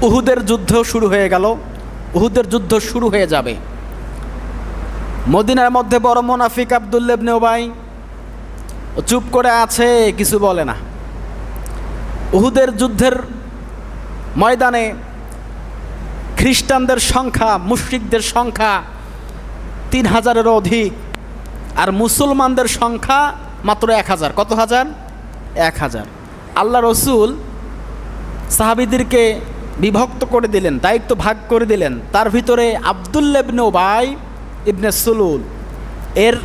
উহুদের যুদ্ধ শুরু হয়ে গেল, উহুদের যুদ্ধ শুরু হয়ে যাবে। মদিনার মধ্যে বড় মুনাফিক আব্দুল্লাহ ইবনে উবাই চুপ করে আছে, কিছু বলে না। উহুদের যুদ্ধের ময়দানে খ্রিস্টানদের সংখ্যা, মুশরিকদের সংখ্যা 3000-এরও অধিক, আর মুসলমানদের সংখ্যা মাত্র 1000। কত হাজার? 1000। আল্লাহ রসুল সাহাবীদেরকে বিভক্ত করে দিলেন, দায়িত্ব ভাগ করে দিলেন। তার ভিতরে আব্দুল্লাহ ইবনে উবাই ইবনে সুলুল এর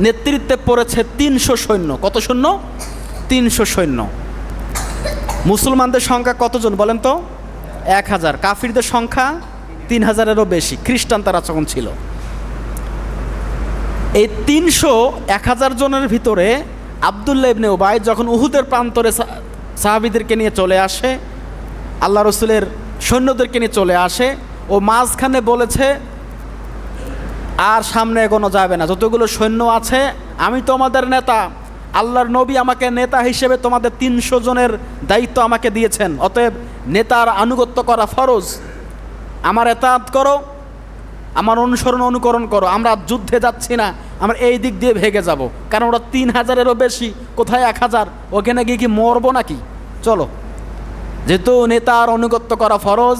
নেতৃত্বে পড়েছে 300 সৈন্য। কত সৈন্য? 300 সৈন্য। মুসলমানদের সংখ্যা কতজন বলেন তো? 1000। কাফিরদের সংখ্যা 3000-এরও বেশি, খ্রিস্টান তারা তখন ছিল। এই 1000 জনের ভিতরে আব্দুল্লাহ ইবনে উবাই যখন উহুদের প্রান্তরে সাহাবীদেরকে নিয়ে চলে আসে, আল্লাহ রসুলের সৈন্যদেরকে নিয়ে চলে আসে, ও মাঝখানে বলেছে আর সামনে এগোনো যাবে না, যতগুলো সৈন্য আছে আমি তোমাদের নেতা, আল্লাহর নবী আমাকে নেতা হিসেবে তোমাদের 300 জনের দায়িত্ব আমাকে দিয়েছেন, অতএব নেতার আনুগত্য করা ফরজ, আমার এতাআত করো, আমার অনুসরণ অনুকরণ করো। আমরা যুদ্ধে যাচ্ছি না, আমরা এই দিক দিয়ে ভেগে যাব, কারণ ওরা 3000-এরও বেশি, কোথায় 1000, ওখানে গিয়ে কি মরবো নাকি? চলো। যেহেতু নেতার অনুগত্য করা ফরজ,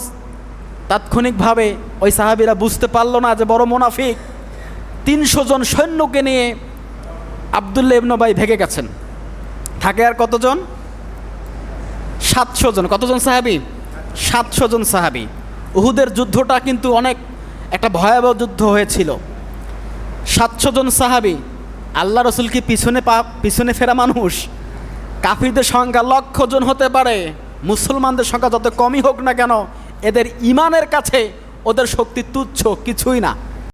তাৎক্ষণিকভাবে ওই সাহাবীরা বুঝতে পারলো না যে বড় মুনাফিক 300 জন সৈন্যকে নিয়ে আব্দুল্লাহ ইবনে উবাই ভেগে গেছেন। থাকে আর কতজন? 700 জন। কতজন সাহাবী? 700 জন সাহাবী। উহুদের যুদ্ধটা কিন্তু অনেক একটা ভয়াবহ যুদ্ধ হয়েছিল। 700 জন সাহাবী। আল্লাহ রসুল কি পিছনে ফেরা মানুষ? কাফিরদের সংখ্যা 1,00,000 জন হতে পারে, মুসলমানদের সংখ্যা যত কমই হোক না কেন, এদের ইমানের কাছে ওদের শক্তি তুচ্ছ, কিছুই না।